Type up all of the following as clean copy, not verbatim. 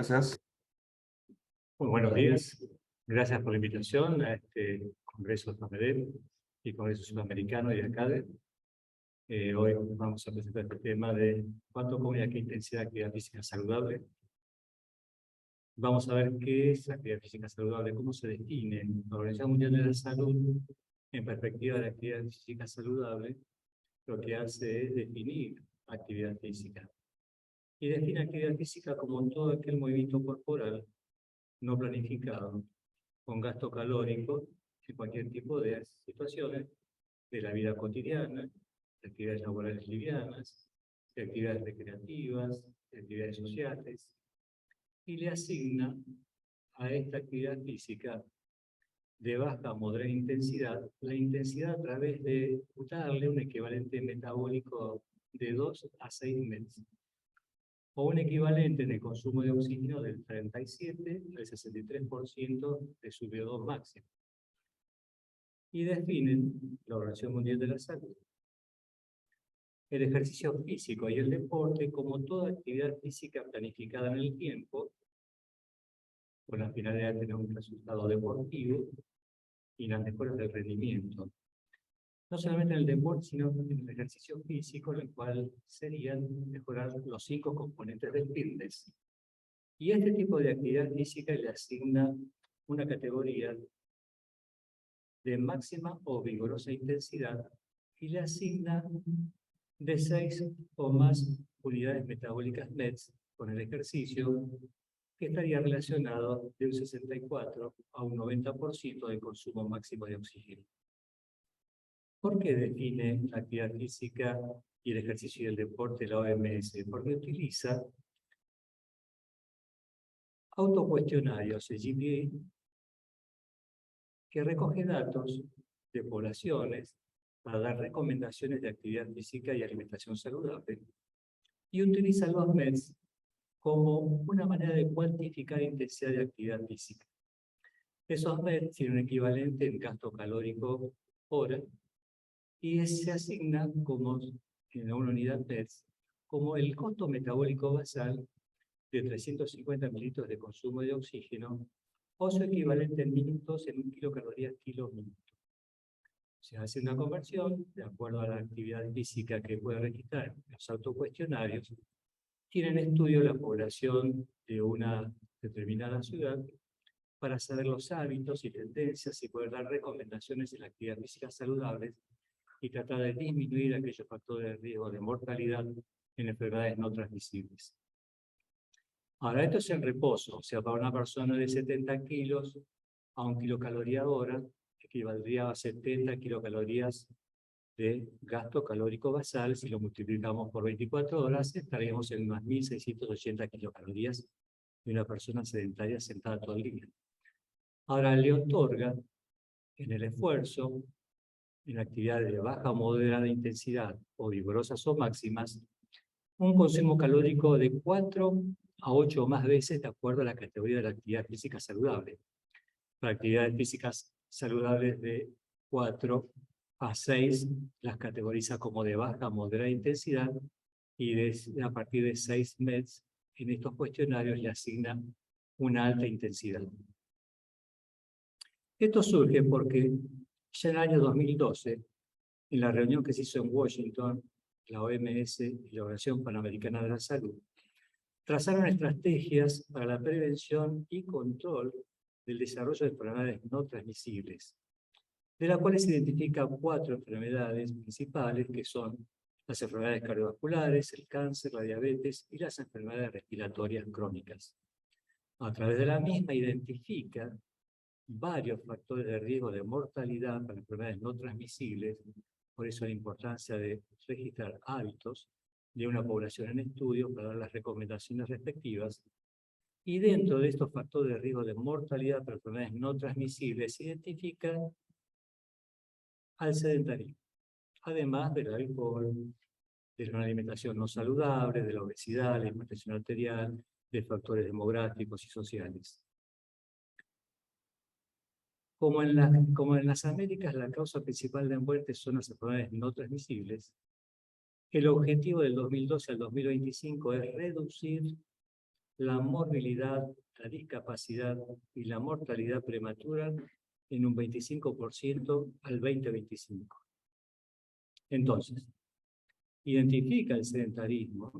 Gracias. Muy buenos días. Gracias por la invitación a este Congreso FAMEDEP y Congreso Sudamericano y ACADE. Hoy vamos a presentar este tema de cuánto come y a qué intensidad actividad física saludable. Vamos a ver qué es actividad física saludable, cómo se define la Organización Mundial de la Salud en perspectiva de actividad física saludable. Lo que hace es definir actividad física. Y define actividad física como todo aquel movimiento corporal no planificado, con gasto calórico en cualquier tipo de situaciones de la vida cotidiana, de actividades laborales livianas, de actividades recreativas, de actividades sociales, y le asigna a esta actividad física de baja a moderada intensidad, la intensidad a través de darle un equivalente metabólico de 2 a 6 meses, o un equivalente en el consumo de oxígeno del 37 al 63% de su VO2 máximo. Y definen la Organización Mundial de la Salud el ejercicio físico y el deporte como toda actividad física planificada en el tiempo, con la finalidad de tener un resultado deportivo y las mejoras del rendimiento. No solamente en el deporte, sino en el ejercicio físico, en el cual serían mejorar los 5 componentes del fitness. Y a este tipo de actividad física le asigna una categoría de máxima o vigorosa intensidad y le asigna de 6 o más unidades metabólicas NETs con el ejercicio, que estaría relacionado de un 64 a un 90% del consumo máximo de oxígeno. ¿Por qué define la actividad física y el ejercicio y el deporte la OMS? Porque utiliza autocuestionarios, el GPA, que recoge datos de poblaciones para dar recomendaciones de actividad física y alimentación saludable, y utiliza los METs como una manera de cuantificar intensidad de actividad física. Esos METs tienen un equivalente en gasto calórico hora, y se asigna como, en una unidad METs, como el costo metabólico basal de 350 mililitros de consumo de oxígeno, o su equivalente en minutos en 1 kilocalorías kilo minuto. Se hace una conversión de acuerdo a la actividad física que puede registrar los autocuestionarios. Tienen estudio la población de una determinada ciudad para saber los hábitos y tendencias y poder dar recomendaciones en la actividad física saludable y tratar de disminuir aquellos factores de riesgo de mortalidad en enfermedades no transmisibles. Ahora, esto es en reposo, o sea, para una persona de 70 kilos a 1 kilocaloría hora, equivaldría a 70 kilocalorías de gasto calórico basal. Si lo multiplicamos por 24 horas, estaríamos en unas 1.680 kilocalorías de una persona sedentaria sentada todo el día. Ahora, le otorga en el esfuerzo, en actividades de baja o moderada intensidad o vigorosas o máximas, un consumo calórico de 4 a 8 o más veces de acuerdo a la categoría de la actividad física saludable. Para actividades físicas saludables de 4 a 6 las categoriza como de baja a moderada intensidad, y a partir de 6 METs en estos cuestionarios le asignan una alta intensidad. Esto surge porque ya en el año 2012, en la reunión que se hizo en Washington, la OMS y la Organización Panamericana de la Salud trazaron estrategias para la prevención y control del desarrollo de enfermedades no transmisibles, de las cuales se identifican 4 enfermedades principales, que son las enfermedades cardiovasculares, el cáncer, la diabetes y las enfermedades respiratorias crónicas. A través de la misma identifica varios factores de riesgo de mortalidad para enfermedades no transmisibles. Por eso la importancia de registrar hábitos de una población en estudio para dar las recomendaciones respectivas. Y dentro de estos factores de riesgo de mortalidad para enfermedades no transmisibles se identifica al sedentarismo, además del alcohol, de una alimentación no saludable, de la obesidad, la hipertensión arterial, de factores demográficos y sociales. Como en las Américas la causa principal de muerte son las enfermedades no transmisibles, el objetivo del 2012 al 2025 es reducir la morbilidad, la discapacidad y la mortalidad prematura en un 25% al 2025. Entonces, identifica el sedentarismo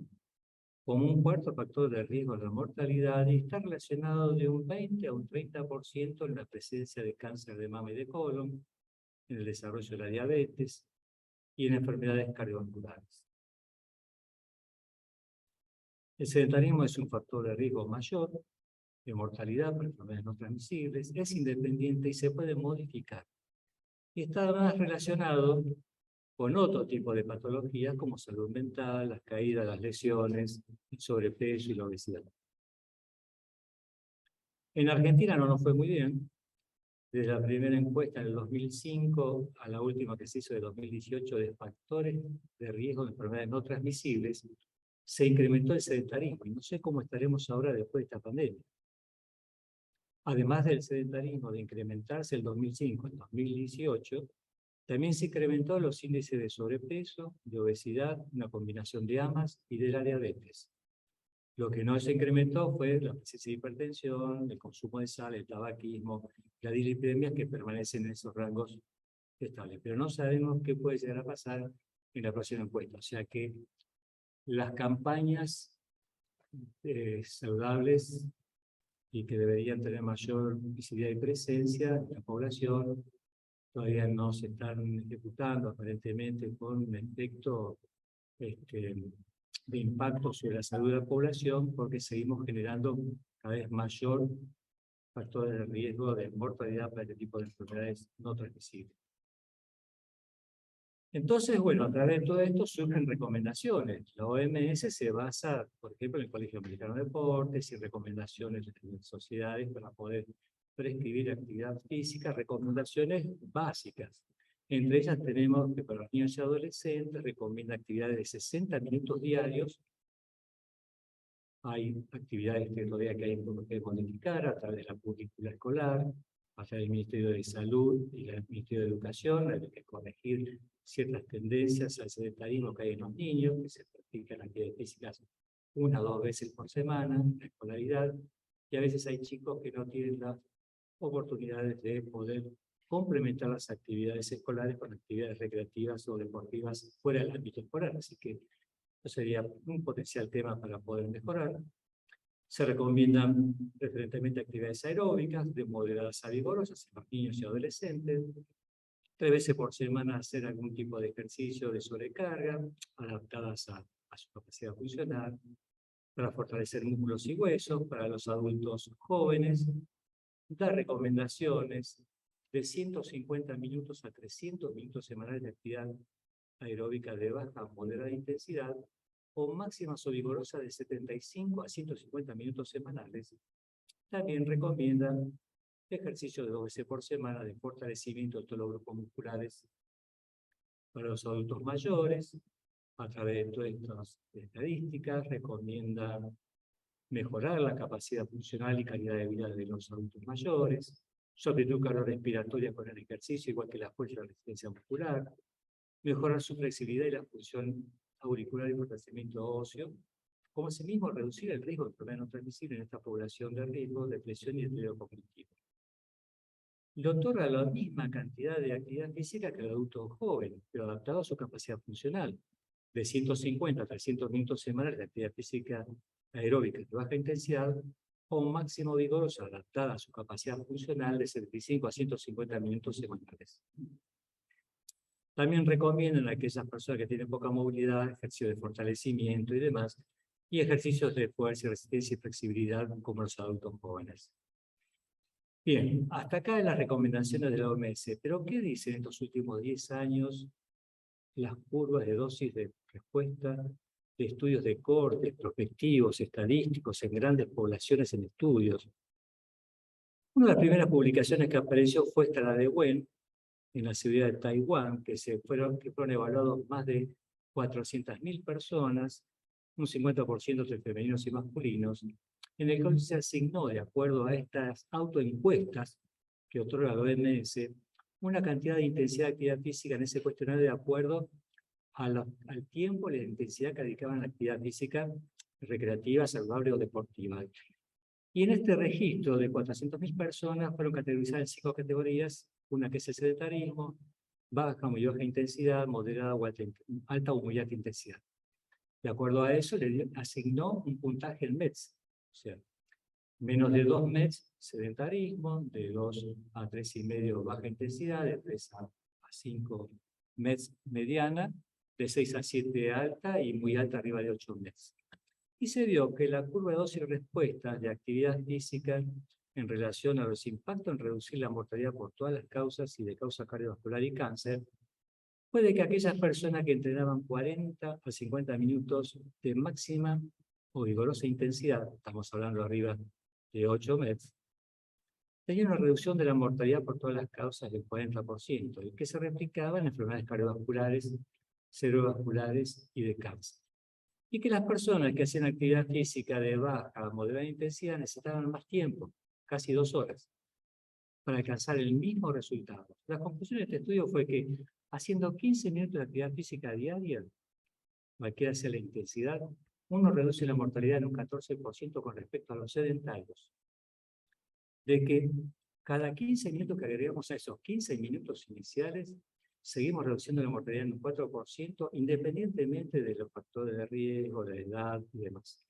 como un cuarto factor de riesgo de la mortalidad y está relacionado de un 20 a un 30% en la presencia de cáncer de mama y de colon, en el desarrollo de la diabetes y en enfermedades cardiovasculares. El sedentarismo es un factor de riesgo mayor de mortalidad por enfermedades no transmisibles, es independiente y se puede modificar. Y está más relacionado con otro tipo de patologías como salud mental, las caídas, las lesiones, el sobrepeso y la obesidad. En Argentina no nos fue muy bien. Desde la primera encuesta en el 2005 a la última que se hizo de 2018 de factores de riesgo de enfermedades no transmisibles, se incrementó el sedentarismo. Y no sé cómo estaremos ahora después de esta pandemia. Además del sedentarismo de incrementarse el 2005 al 2018, también se incrementó los índices de sobrepeso, de obesidad, una combinación de ambas y de la diabetes. Lo que no se incrementó fue la presencia de hipertensión, el consumo de sal, el tabaquismo, la dislipidemia, que permanecen en esos rangos estables. Pero no sabemos qué puede llegar a pasar en la próxima encuesta. O sea que las campañas saludables y que deberían tener mayor visibilidad y presencia en la población todavía no se están ejecutando aparentemente con un efecto de impacto sobre la salud de la población, porque seguimos generando cada vez mayor factores de riesgo de mortalidad para este tipo de enfermedades no transmisibles. Entonces, bueno, a través de todo esto surgen recomendaciones. La OMS se basa, por ejemplo, en el Colegio Americano de Deportes y recomendaciones de sociedades para poder prescribir actividad física, recomendaciones básicas. Entre ellas tenemos que para los niños y adolescentes recomienda actividades de 60 minutos diarios. Hay actividades que todavía que hay que modificar a través de la currícula escolar, a través del Ministerio de Salud y el Ministerio de Educación. Hay que corregir ciertas tendencias al sedentarismo que hay en los niños, que se practican actividades físicas 1 o 2 veces por semana en la escolaridad, y a veces hay chicos que no tienen las oportunidades de poder complementar las actividades escolares con actividades recreativas o deportivas fuera del ámbito escolar, así que eso sería un potencial tema para poder mejorar. Se recomiendan preferentemente actividades aeróbicas de moderadas a vigorosas en los niños y adolescentes. 3 veces por semana hacer algún tipo de ejercicio de sobrecarga, adaptadas a su capacidad funcional, para fortalecer músculos y huesos. Para los adultos jóvenes, dar recomendaciones de 150 minutos a 300 minutos semanales de actividad aeróbica de baja a moderada intensidad, o máximas o vigorosas de 75 a 150 minutos semanales. También recomienda ejercicio de 2 veces por semana de fortalecimiento de todos los grupos musculares para los adultos mayores. A través de todas estas estadísticas, recomienda mejorar la capacidad funcional y calidad de vida de los adultos mayores, sobre todo cardiorrespiratoria con el ejercicio, igual que la fuerza y la resistencia muscular, mejorar su flexibilidad y la función auricular y fortalecimiento óseo, como asimismo reducir el riesgo de enfermedades no transmisibles en esta población de riesgo de depresión y deterioro cognitivo. Le otorga la misma cantidad de actividad física que el adulto joven, pero adaptado a su capacidad funcional, de 150 a 300 minutos semanales de actividad física aeróbica de baja intensidad, o un máximo vigoroso adaptada a su capacidad funcional de 75 a 150 minutos semanales. También recomiendan a aquellas personas que tienen poca movilidad, ejercicio de fortalecimiento y demás, y ejercicios de fuerza, resistencia y flexibilidad como los adultos jóvenes. Bien, hasta acá las recomendaciones de la OMS, pero ¿qué dicen estos últimos 10 años las curvas de dosis de respuesta de estudios de cortes, prospectivos, estadísticos en grandes poblaciones en estudios? Una de las primeras publicaciones que apareció fue esta, la de Wen, en la ciudad de Taiwán, que fueron evaluados más de 400.000 personas, un 50% entre femeninos y masculinos, en el cual se asignó, de acuerdo a estas autoencuestas que otorga la OMS, una cantidad de intensidad de actividad física en ese cuestionario de acuerdo al tiempo y la intensidad que dedicaban a la actividad física recreativa, saludable o deportiva. Y en este registro de 400.000 personas fueron categorizadas en 5 categorías, una que es el sedentarismo, baja o muy baja intensidad, moderada o alta o muy alta intensidad. De acuerdo a eso, le asignó un puntaje en METS, o sea, menos de 2 METS, sedentarismo, de 2 a 3,5 baja intensidad, de 3 a 5 METS mediana, de 6 a 7 alta y muy alta arriba de 8 METS. Y se vio que la curva de dosis y respuesta de actividad física en relación a los impactos en reducir la mortalidad por todas las causas y de causa cardiovascular y cáncer, puede que aquellas personas que entrenaban 40 a 50 minutos de máxima o vigorosa intensidad, estamos hablando arriba de 8 METs, tenían una reducción de la mortalidad por todas las causas del 40%, y que se replicaba en enfermedades cardiovasculares, cerebrovasculares y de cáncer. Y que las personas que hacían actividad física de baja a moderada intensidad necesitaban más tiempo, casi 2 horas, para alcanzar el mismo resultado. La conclusión de este estudio fue que haciendo 15 minutos de actividad física diaria, cualquiera sea la intensidad, uno reduce la mortalidad en un 14% con respecto a los sedentarios. De que cada 15 minutos que agregamos a esos 15 minutos iniciales, seguimos reduciendo la mortalidad en un 4%, independientemente de los factores de riesgo, de edad y demás.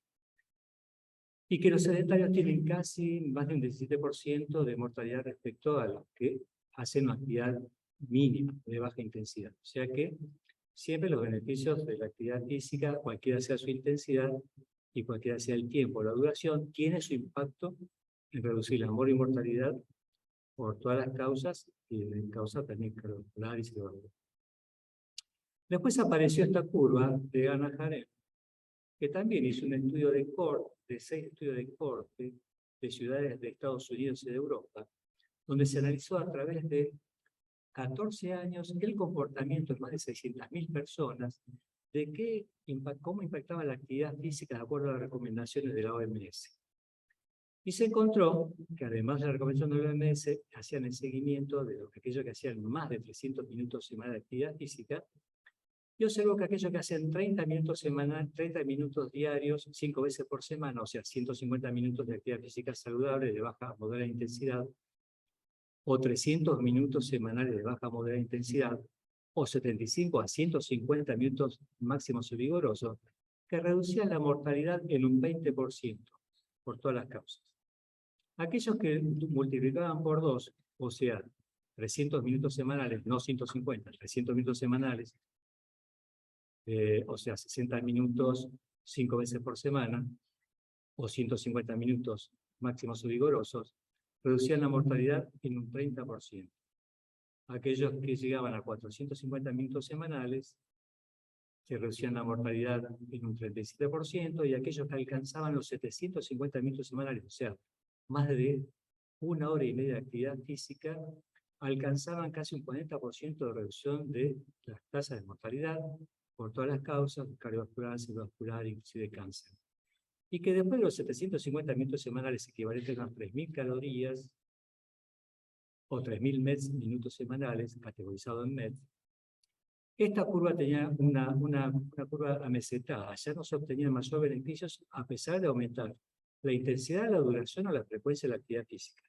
Y que los sedentarios tienen casi más de un 17% de mortalidad respecto a los que hacen una actividad mínima, de baja intensidad. O sea que siempre los beneficios de la actividad física, cualquiera sea su intensidad y cualquiera sea el tiempo, la duración, tiene su impacto en reducir la mortalidad por todas las causas y en causas también cardiovascular y cerebral. Después apareció esta curva de Anna Harem, que también hizo un estudio de cohort, de 6 estudios de cohort de ciudades de Estados Unidos y de Europa, donde se analizó a través de 14 años el comportamiento de más de 600.000 personas de cómo impactaba la actividad física de acuerdo a las recomendaciones de la OMS. Y se encontró que además de la recomendación de la OMS, hacían el seguimiento de aquellos que hacían más de 300 minutos semanales de actividad física, y observó que aquellos que hacen 30 minutos semanales, 30 minutos diarios, 5 veces por semana, o sea, 150 minutos de actividad física saludable de baja a moderada intensidad, o 300 minutos semanales de baja a moderada intensidad, o 75 a 150 minutos máximos y vigorosos, que reducían la mortalidad en un 20% por todas las causas. Aquellos que multiplicaban por 2, o sea, 300 minutos semanales, no 150, 300 minutos semanales, o sea, 60 minutos 5 veces por semana, o 150 minutos máximos o vigorosos, reducían la mortalidad en un 30%. Aquellos que llegaban a 450 minutos semanales, se reducían la mortalidad en un 37%, y aquellos que alcanzaban los 750 minutos semanales, o sea, más de 1 hora y media de actividad física, alcanzaban casi un 40% de reducción de las tasas de mortalidad por todas las causas, cardiovascular, cerebrovascular, inclusive cáncer. Y que después de los 750 minutos semanales equivalentes a unas 3.000 calorías, o 3.000 METs minutos semanales, categorizado en METs, esta curva tenía una curva amesetada. Ya no se obtenían mayor beneficios a pesar de aumentar la intensidad, la duración o la frecuencia de la actividad física,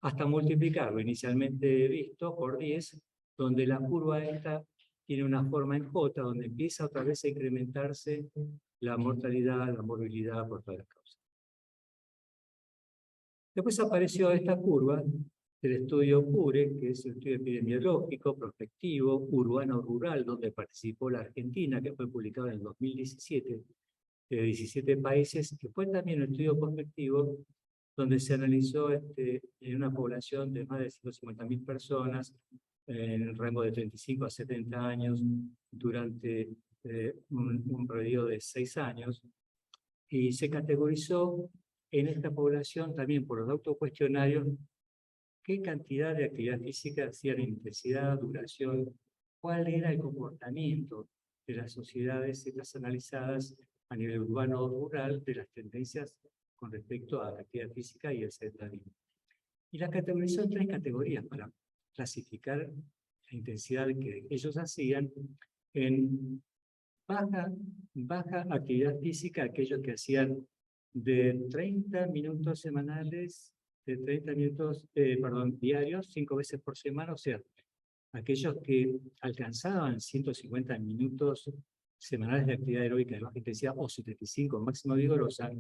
hasta multiplicarlo inicialmente visto por 10, donde la curva esta tiene una forma en J, donde empieza otra vez a incrementarse la mortalidad, la morbilidad por todas las causas. Después apareció esta curva del estudio PURE, que es el estudio epidemiológico, prospectivo, urbano-rural, donde participó la Argentina, que fue publicado en el 2017, de 17 países, que fue también un estudio prospectivo, donde se analizó en una población de más de 150.000 personas, en el rango de 35 a 70 años, durante un periodo de 6 años, y se categorizó en esta población también por los autocuestionarios qué cantidad de actividad física hacían, intensidad, duración, cuál era el comportamiento de las sociedades estas analizadas a nivel urbano o rural, de las tendencias con respecto a la actividad física y el sedentarismo. Y la categorizó en 3 categorías para clasificar la intensidad que ellos hacían en baja actividad física aquellos que hacían de 30 minutos semanales, de 30 minutos, diarios, 5 veces por semana, o sea, aquellos que alcanzaban 150 minutos semanales de actividad aeróbica de baja intensidad o 75 máxima vigorosa,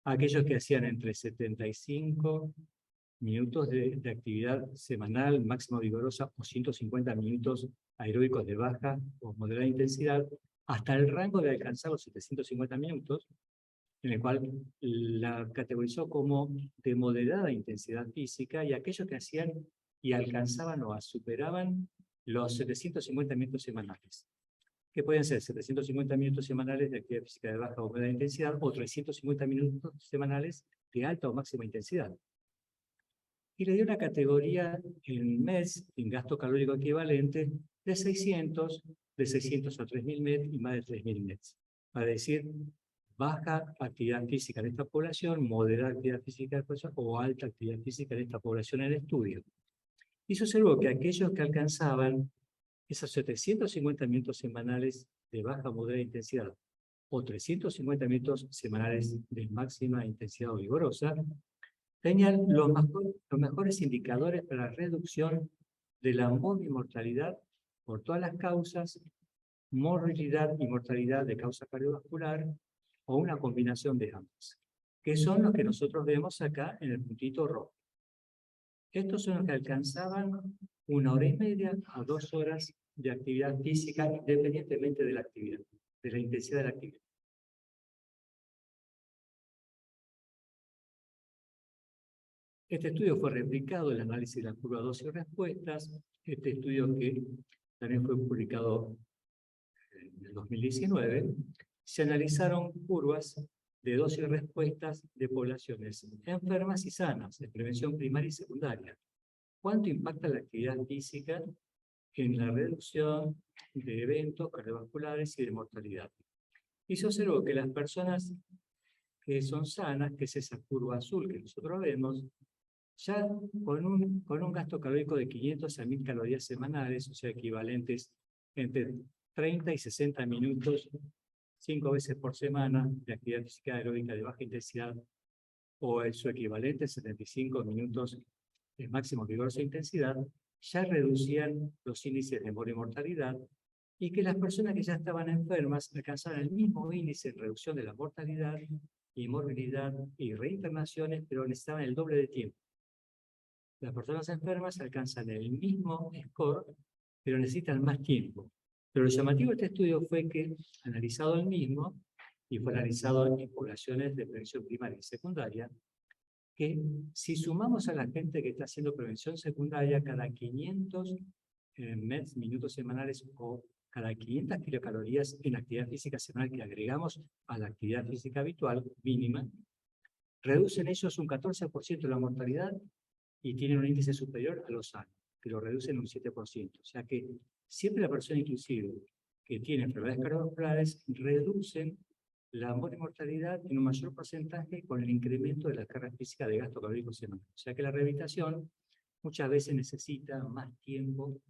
aquellos que hacían entre 75 minutos de actividad semanal máxima vigorosa o 150 minutos aeróbicos de baja o moderada intensidad, hasta el rango de alcanzar los 750 minutos, en el cual la categorizó como de moderada intensidad física, y aquellos que hacían y alcanzaban o superaban los 750 minutos semanales, que pueden ser 750 minutos semanales de actividad física de baja o moderada intensidad o 350 minutos semanales de alta o máxima intensidad. Y le dio una categoría en METs, en gasto calórico equivalente, de 600 a 3.000 MET y más de 3.000 METs. Para decir, baja actividad física en esta población, moderada actividad física de población o alta actividad física en esta población en el estudio. Y se observó que aquellos que alcanzaban esos 750 minutos semanales de baja o moderada intensidad o 350 minutos semanales de máxima intensidad o vigorosa, tenían los mejores indicadores para la reducción de la mortalidad por todas las causas, morbilidad y mortalidad de causa cardiovascular o una combinación de ambas, que son los que nosotros vemos acá en el puntito rojo. Estos son los que alcanzaban 1 hora y media a 2 horas de actividad física independientemente de la actividad, de la intensidad de la actividad. Este estudio fue replicado, el análisis de la curva dosis y respuestas. Este estudio, que también fue publicado en el 2019, se analizaron curvas de dosis y respuestas de poblaciones enfermas y sanas, de prevención primaria y secundaria. ¿Cuánto impacta la actividad física en la reducción de eventos cardiovasculares y de mortalidad? Y se observó que las personas que son sanas, que es esa curva azul que nosotros vemos, ya con un gasto calórico de 500 a 1000 calorías semanales, o sea, equivalentes entre 30 y 60 minutos, 5 veces por semana de actividad física aeróbica de baja intensidad, o su equivalente 75 minutos de máximo vigorosa intensidad, ya reducían los índices de mortalidad, y que las personas que ya estaban enfermas alcanzaban el mismo índice de reducción de la mortalidad y morbilidad y reinternaciones, pero necesitaban el doble de tiempo. Las personas enfermas alcanzan el mismo score, pero necesitan más tiempo. Pero lo llamativo de este estudio fue que, analizado el mismo, y fue analizado en poblaciones de prevención primaria y secundaria, que si sumamos a la gente que está haciendo prevención secundaria cada 500 minutos semanales o cada 500 kilocalorías en actividad física semanal que agregamos a la actividad física habitual mínima, reducen ellos un 14% de la mortalidad y tienen un índice superior a los sanos, que lo reducen un 7%. O sea que siempre la persona inclusive que tiene enfermedades cardiovasculares reducen la mortalidad en un mayor porcentaje con el incremento de la carga física de gasto calórico semanal. O sea que la rehabilitación muchas veces necesita más tiempo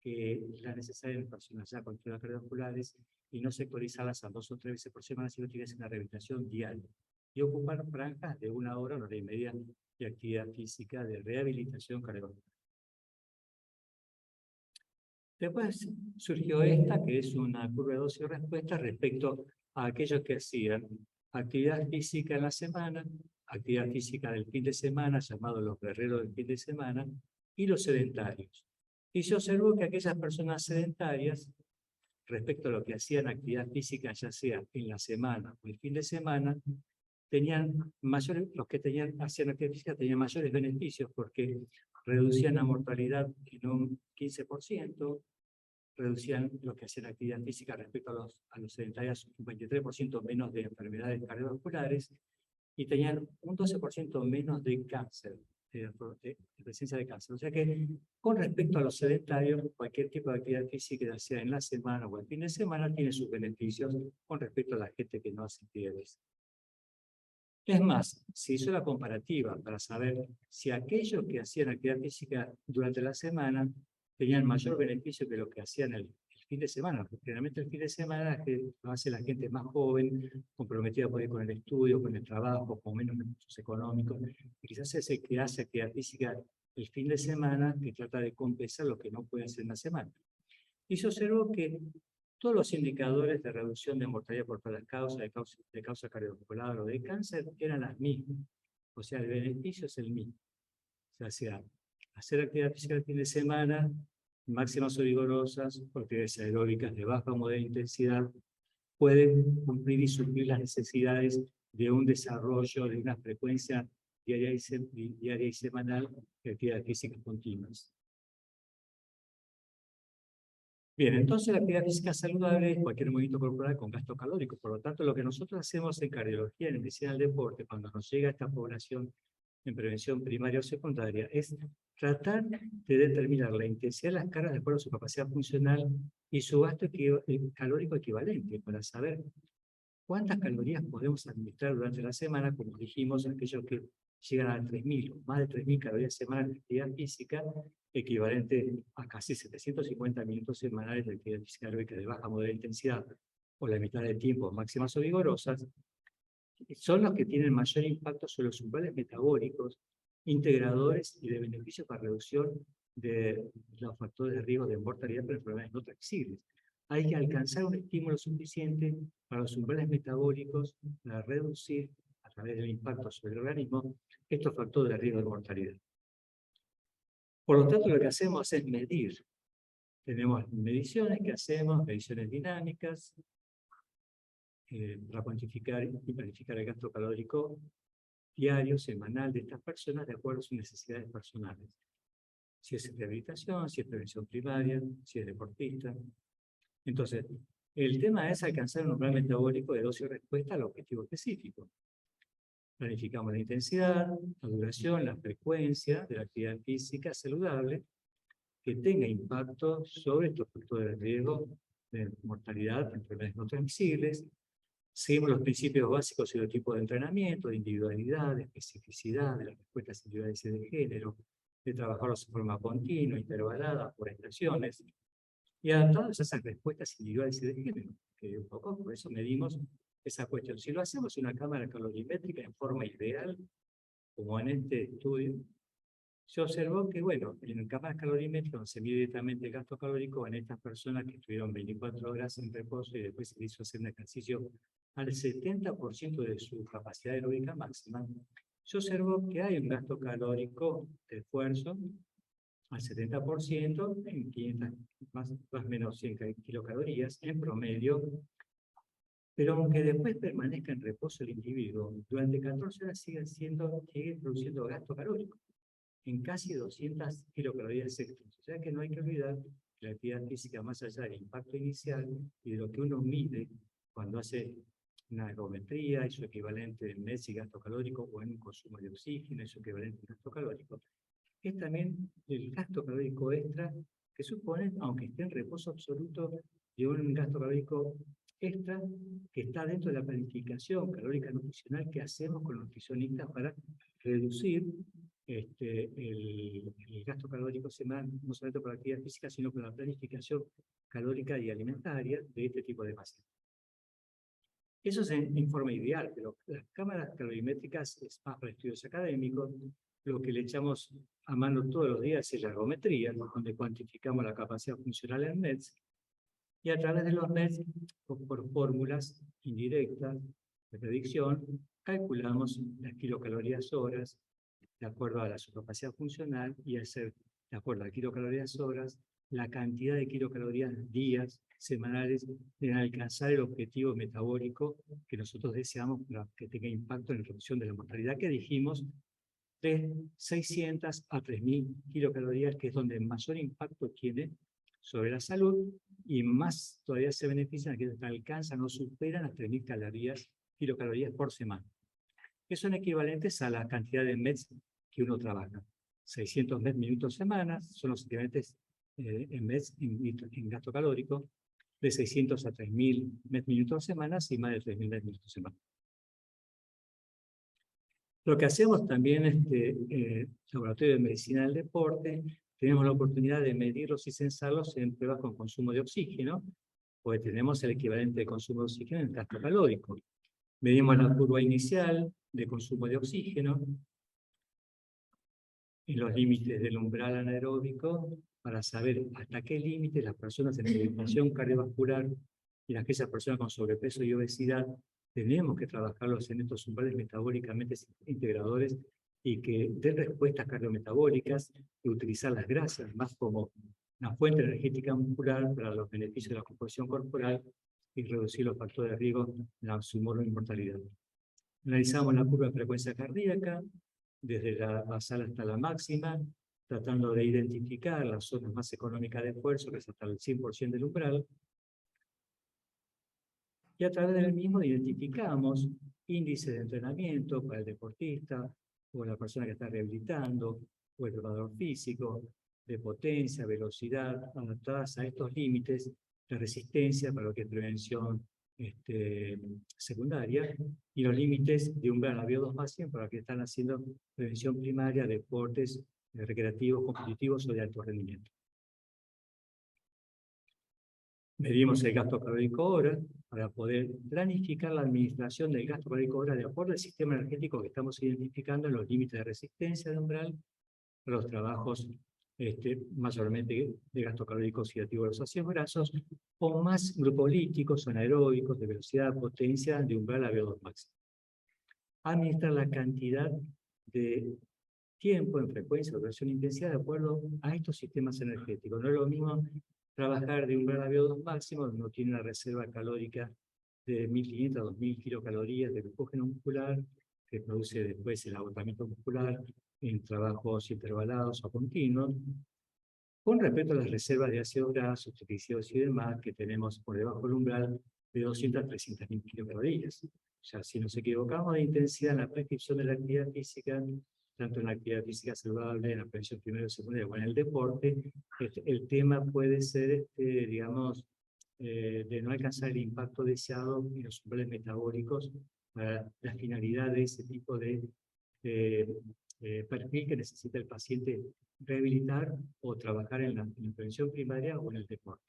que la necesaria en personas ya con enfermedades cardiovasculares, y no sectorizarlas a 2 o 3 veces por semana, sino que hacer una rehabilitación diaria y ocupar franjas de 1 hora, 1 hora y media de actividad física de rehabilitación cardiovascular. Después surgió esta, que es una curva de dosis y respuesta respecto a aquellos que hacían actividad física en la semana, actividad física del fin de semana, llamados los guerreros del fin de semana, y los sedentarios. Y se observó que aquellas personas sedentarias, respecto a lo que hacían actividad física, ya sea en la semana o el fin de semana, los que hacían actividad física tenían mayores beneficios, porque reducían la mortalidad en un 15%, reducían los que hacían actividad física respecto a los sedentarios un 23% menos de enfermedades cardiovasculares, y tenían un 12% menos de cáncer, de presencia de cáncer. O sea que con respecto a los sedentarios, cualquier tipo de actividad física, ya sea en la semana o el fin de semana, tiene sus beneficios con respecto a la gente que no hace actividad física. Es más, se hizo la comparativa para saber si aquellos que hacían actividad física durante la semana tenían mayor beneficio que los que hacían el fin de semana, porque generalmente el fin de semana que lo hace la gente más joven, comprometida por ahí con el estudio, con el trabajo, con menos recursos económicos, y quizás es el que hace actividad física el fin de semana, que trata de compensar lo que no puede hacer en la semana. Y se observó que todos los indicadores de reducción de mortalidad por todas las causas, de causa cardiovascular o de cáncer, eran las mismas. O sea, el beneficio es el mismo. O sea, hacer actividad física el fin de semana, máximas o vigorosas, actividades aeróbicas de baja o moderada intensidad, pueden cumplir y suplir las necesidades de un desarrollo de una frecuencia diaria y semanal de actividades físicas continuas. Bien, entonces la actividad física saludable es cualquier movimiento corporal con gasto calórico. Por lo tanto, lo que nosotros hacemos en cardiología, en medicina del deporte, cuando nos llega a esta población en prevención primaria o secundaria, es tratar de determinar la intensidad de las cargas de acuerdo a su capacidad funcional y su gasto calórico equivalente, para saber cuántas calorías podemos administrar durante la semana, como dijimos, aquellos que llegan a 3.000 o más de 3.000 calorías semanales de actividad física, equivalente a casi 750 minutos semanales de actividad física aeróbica de baja o moderada intensidad, o la mitad del tiempo, máximas o vigorosas, son los que tienen mayor impacto sobre los umbrales metabólicos, integradores y de beneficios para reducción de los factores de riesgo de mortalidad por enfermedades no transmisibles. Hay que alcanzar un estímulo suficiente para los umbrales metabólicos para reducir, a través del impacto sobre el organismo, estos factores de riesgo de mortalidad. Por lo tanto, lo que hacemos es medir. Tenemos mediciones que hacemos, mediciones dinámicas, para cuantificar y planificar el gasto calórico diario, semanal de estas personas de acuerdo a sus necesidades personales. Si es rehabilitación, si es prevención primaria, si es deportista. Entonces, el tema es alcanzar un umbral metabólico de dosis y respuesta al objetivo específico. Planificamos la intensidad, la duración, la frecuencia de la actividad física saludable que tenga impacto sobre estos factores de riesgo de mortalidad, enfermedades no transmisibles. Seguimos los principios básicos y los tipos de entrenamiento, de individualidad, de especificidad, de las respuestas individuales y de género, de trabajarlos de forma continua, intervalada, por estaciones, y adaptados a esas respuestas individuales y de género, que un poco por eso medimos esa cuestión. Si lo hacemos en una cámara calorimétrica en forma ideal, como en este estudio, se observó que, bueno, en cámaras calorimétricas se mide directamente el gasto calórico en estas personas que estuvieron 24 horas en reposo y después se hizo hacer un ejercicio al 70% de su capacidad aeróbica máxima. Se observó que hay un gasto calórico de esfuerzo al 70%, en 500, más o menos 100 kilocalorías en promedio, pero aunque después permanezca en reposo el individuo, durante 14 horas sigue produciendo gasto calórico en casi 200 kilocalorías extras. O sea que no hay que olvidar que la actividad física, más allá del impacto inicial y de lo que uno mide cuando hace una ergometría y su equivalente en MES y gasto calórico, o en un consumo de oxígeno y su equivalente en gasto calórico, es también el gasto calórico extra que supone, aunque esté en reposo absoluto, de un gasto calórico extra que está dentro de la planificación calórica nutricional que hacemos con los nutricionistas para reducir el gasto calórico semanal, no solamente por la actividad física, sino por la planificación calórica y alimentaria de este tipo de pacientes. Eso es en forma ideal, pero las cámaras calorimétricas es más para estudios académicos. Lo que le echamos a mano todos los días es la ergometría, donde cuantificamos la capacidad funcional en METs, y a través de los METs, por fórmulas indirectas de predicción, calculamos las kilocalorías horas de acuerdo a su capacidad funcional y hacer, de acuerdo a kilocalorías horas, la cantidad de kilocalorías días semanales de alcanzar el objetivo metabólico que nosotros deseamos para que tenga impacto en la reducción de la mortalidad que dijimos, de 600 a 3.000 kilocalorías, que es donde mayor impacto tiene sobre la salud, y más todavía se benefician aquellos que alcanzan o superan las 3.000 kilocalorías por semana, que son equivalentes a la cantidad de METs que uno trabaja. 600 METs minutos semana son los equivalentes en METs en gasto calórico, de 600 a 3.000 METs minutos semanas y más de 3.000 METs minutos semana. Lo que hacemos también, laboratorio de medicina del deporte, tenemos la oportunidad de medirlos y censarlos en pruebas con consumo de oxígeno, porque tenemos el equivalente de consumo de oxígeno en el gasto calórico. Medimos la curva inicial de consumo de oxígeno en los límites del umbral anaeróbico para saber hasta qué límite las personas en alimentación cardiovascular y aquellas personas con sobrepeso y obesidad tenemos que trabajarlos en estos umbrales metabólicamente integradores y que den respuestas cardiometabólicas y utilizar las grasas más como una fuente energética muscular para los beneficios de la composición corporal y reducir los factores de riesgo de su mortalidad. Analizamos la curva de frecuencia cardíaca desde la basal hasta la máxima, tratando de identificar las zonas más económicas de esfuerzo, que es hasta el 100% del umbral, y a través del mismo identificamos índices de entrenamiento para el deportista, o la persona que está rehabilitando, o el preparador físico, de potencia, velocidad, adaptadas a estos límites de resistencia para lo que es prevención secundaria, y los límites de umbral a VO2 máximo para los que están haciendo prevención primaria, deportes recreativos, competitivos o de alto rendimiento. Medimos el gasto calórico hora para poder planificar la administración del gasto calórico hora de acuerdo al sistema energético que estamos identificando en los límites de resistencia de umbral, los trabajos mayormente de gasto calórico oxidativo de los ácidos grasos, o más grupolíticos o anaeróbicos de velocidad, potencia de umbral a VO2 máximo. Administrar la cantidad de tiempo en frecuencia, duración e intensidad de acuerdo a estos sistemas energéticos. No es lo mismo trabajar de umbral a VO2 máximo, uno tiene una reserva calórica de 1500 a 2000 kilocalorías de glucógeno muscular, que produce después el agotamiento muscular en trabajos intervalados o continuos, con respecto a las reservas de ácidos grasos, triglicéridos y demás, que tenemos por debajo del umbral de 200 a 300.000 kilocalorías. O sea, si nos equivocamos de intensidad en la prescripción de la actividad física, tanto en la actividad física saludable, en la prevención primaria y secundaria o en el deporte, el tema puede ser, digamos, de no alcanzar el impacto deseado en los umbrales metabólicos para la finalidad de ese tipo de perfil que necesita el paciente rehabilitar o trabajar en la prevención primaria o en el deporte.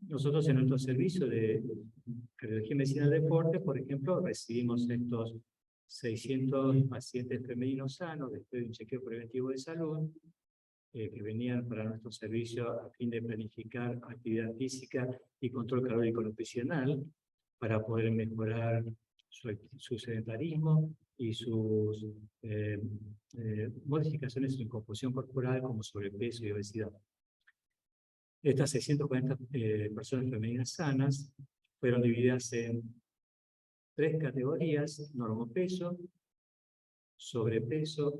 Nosotros en nuestro servicio de cardiología y medicina del deporte, por ejemplo, recibimos estos 600 pacientes femeninos sanos después de un chequeo preventivo de salud, que venían para nuestro servicio a fin de planificar actividad física y control calórico nutricional para poder mejorar su sedentarismo y sus modificaciones en composición corporal como sobrepeso y obesidad. Estas 640 personas femeninas sanas fueron divididas en 3 categorías: normopeso, sobrepeso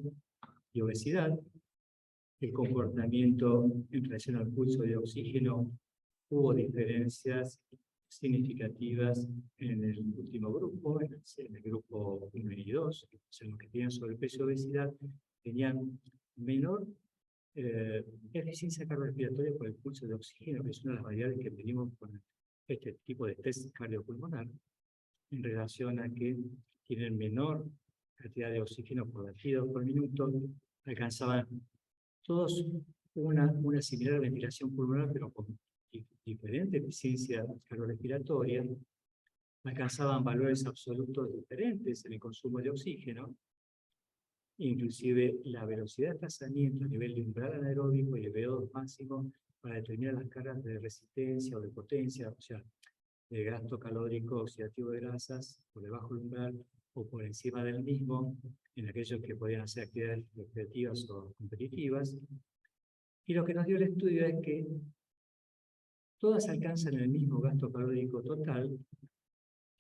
y obesidad. El comportamiento en relación al pulso de oxígeno, hubo diferencias significativas en el último grupo, en el grupo 1 y 2, o sea, los que tenían sobrepeso y obesidad tenían menor eficiencia cardiorrespiratoria por el pulso de oxígeno, que es una de las variables que medimos con este tipo de test cardiopulmonar, en relación a que tienen menor cantidad de oxígeno por latido por minuto, alcanzaban todos una similar ventilación pulmonar, pero con diferente eficiencia cardiorrespiratoria, alcanzaban valores absolutos diferentes en el consumo de oxígeno, inclusive la velocidad de desplazamiento a nivel de umbral anaeróbico y el VO2 máximo para determinar las cargas de resistencia o de potencia, o sea, de gasto calórico oxidativo de grasas por debajo del umbral o por encima del mismo, en aquellos que podían hacer actividades recreativas o competitivas. Y lo que nos dio el estudio es que todas alcanzan el mismo gasto calórico total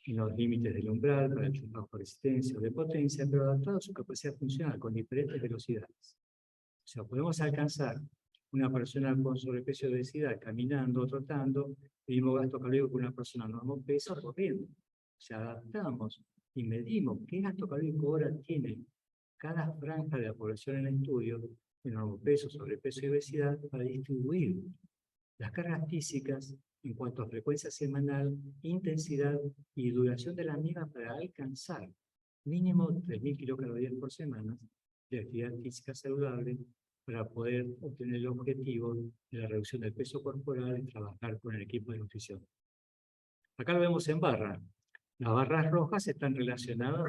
en los límites del umbral para el bajo resistencia o de potencia, pero adaptado a su capacidad funcional con diferentes velocidades. O sea, podemos alcanzar una persona con sobrepeso y obesidad caminando o trotando, el mismo gasto calórico que una persona normopeso corriendo. O sea, adaptamos y medimos qué gasto calórico hora tiene cada franja de la población en el estudio, de normopeso, sobrepeso y obesidad, para distribuir las cargas físicas en cuanto a frecuencia semanal, intensidad y duración de la misma para alcanzar mínimo 3.000 kilocalorías por semana de actividad física saludable para poder obtener el objetivo de la reducción del peso corporal y trabajar con el equipo de nutrición. Acá lo vemos en barra. Las barras rojas están relacionadas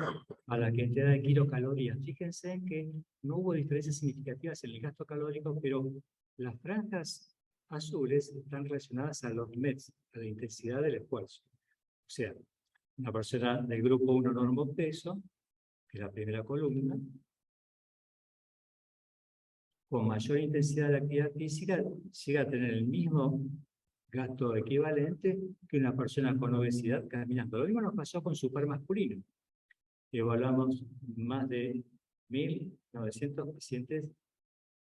a la cantidad de kilocalorías. Fíjense que no hubo diferencias significativas en el gasto calórico, pero las franjas azules están relacionadas a los METs, a la intensidad del esfuerzo. O sea, una persona del grupo 1 normopeso, que es la primera columna, con mayor intensidad de actividad física, llega a tener el mismo gasto equivalente que una persona con obesidad caminando. Lo mismo nos pasó con super masculino. Evaluamos más de 1.900 pacientes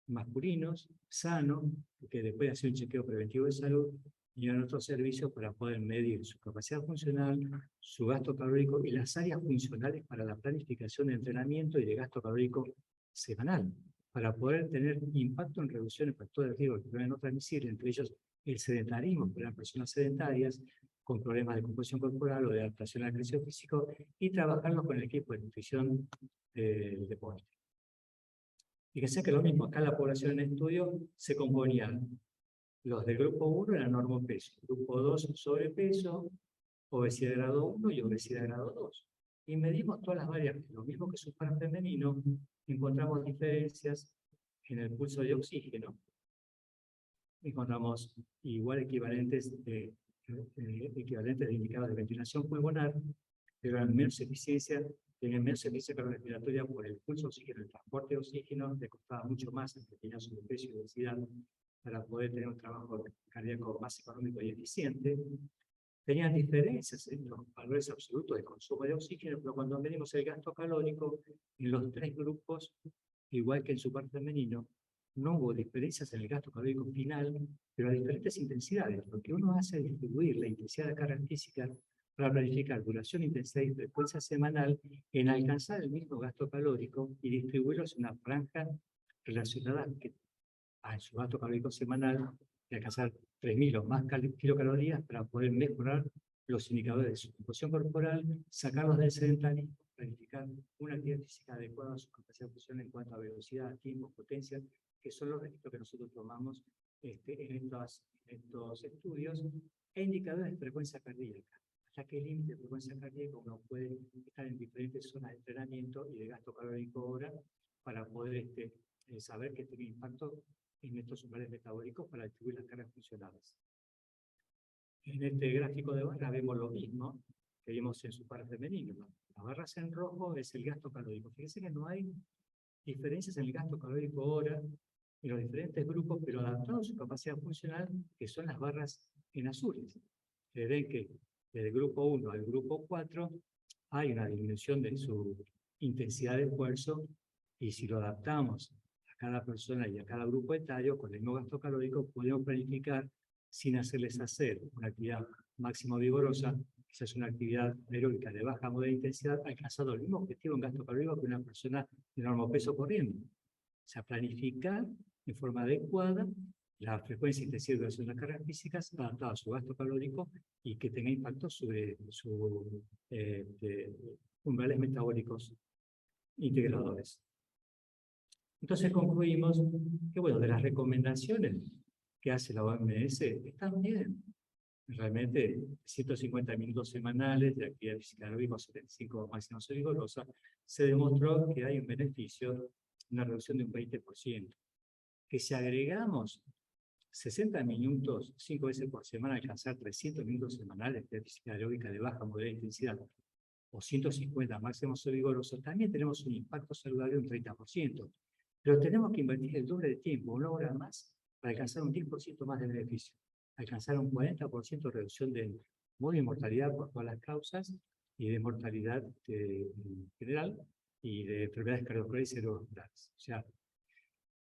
masculinos, sanos, que después de hacer un chequeo preventivo de salud, y en otros servicios para poder medir su capacidad funcional, su gasto calórico y las áreas funcionales para la planificación de entrenamiento y de gasto calórico semanal, para poder tener impacto en reducción de factores de riesgo que no transmisibles, entre ellos el sedentarismo para las personas sedentarias con problemas de composición corporal o de adaptación al ejercicio físico, y trabajarlo con el equipo de nutrición del deporte. Fíjense que lo mismo, acá la población en estudio se componía. Los del grupo 1 eran normopeso, grupo 2 sobrepeso, obesidad de grado 1 y obesidad de grado 2. Y medimos todas las variables, lo mismo que su par femenino, encontramos diferencias en el pulso de oxígeno, encontramos igual equivalentes de indicadores de ventilación pulmonar, pero eran menos eficiencia, tenían menos eficiencia cardiorrespiratoria por el pulso de oxígeno, el transporte de oxígeno, le costaba mucho más en tenía sobrepeso y obesidad para poder tener un trabajo cardíaco más económico y eficiente. Tenían diferencias en los valores absolutos de consumo de oxígeno, pero cuando medimos el gasto calórico, en los tres grupos, igual que en su par femenino, no hubo diferencias en el gasto calórico final, pero a diferentes intensidades. Lo que uno hace es distribuir la intensidad de carga física para planificar duración, intensidad y frecuencia semanal en alcanzar el mismo gasto calórico y distribuirlos en una franja relacionada a su gasto calórico semanal de alcanzar 3.000 o más kilocalorías para poder mejorar los indicadores de su composición corporal, sacarlos del sedentarismo, planificar una actividad física adecuada a su capacidad de función en cuanto a velocidad, tiempo, potencia, que son los registros que nosotros tomamos en estos estudios, e indicadores de frecuencia cardíaca. Hasta qué límite de frecuencia cardíaca uno puede estar en diferentes zonas de entrenamiento y de gasto calórico hora para poder saber que tiene impacto en estos umbrales metabólicos para distribuir las cargas funcionales. En este gráfico de barra vemos lo mismo que vimos en su par femenino. Las barras en rojo es el gasto calórico. Fíjense que no hay diferencias en el gasto calórico hora en los diferentes grupos, pero adaptado a su capacidad funcional, que son las barras en azules. Se ven que desde el grupo 1 al grupo 4 hay una disminución de su intensidad de esfuerzo, y si lo adaptamos a cada persona y a cada grupo etario, con el mismo gasto calórico, podemos planificar sin hacerles hacer una actividad máximo vigorosa, quizás una actividad aeróbica de baja o moderada intensidad, alcanzando el mismo objetivo en gasto calórico que una persona de normopeso corriendo. O sea, planificar de forma adecuada la frecuencia, intensidad y duración de las cargas físicas adaptada a su gasto calórico y que tenga impacto sobre sus umbrales metabólicos integradores. Entonces concluimos que, bueno, de las recomendaciones que hace la OMS están bien. Realmente 150 minutos semanales de actividad física aeróbica, 75 máximos vigorosa, se demostró que hay un beneficio, una reducción de un 20%. Que si agregamos 60 minutos, 5 veces por semana, alcanzar 300 minutos semanales de actividad física aeróbica de baja o moderada intensidad, o 150 máximos vigorosos, también tenemos un impacto saludable de un 30%. Pero tenemos que invertir el doble de tiempo, una hora más, para alcanzar un 10% más de beneficio. Alcanzar un 40% de reducción de mortalidad por todas las causas y de mortalidad en general y de enfermedades cardiovasculares y cerebrovasculares. O sea,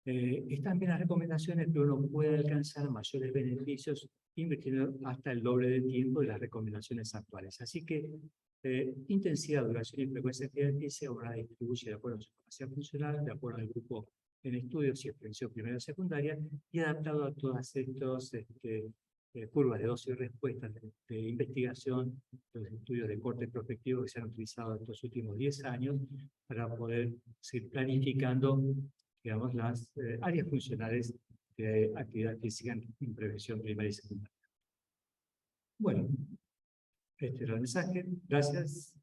están bien las recomendaciones, pero uno puede alcanzar mayores beneficios invirtiendo hasta el doble de tiempo de las recomendaciones actuales. Así que intensidad, duración y frecuencia de actividad física uno la distribuye de acuerdo a su capacidad funcional, de acuerdo al grupo en estudios, si es prevención primaria o secundaria, y adaptado a todos estos curvas de dosis y respuestas de investigación, los estudios de corte prospectivo que se han utilizado en estos últimos 10 años para poder seguir planificando, digamos, las áreas funcionales de actividad física en prevención primaria y secundaria. Bueno, este era el mensaje. Gracias.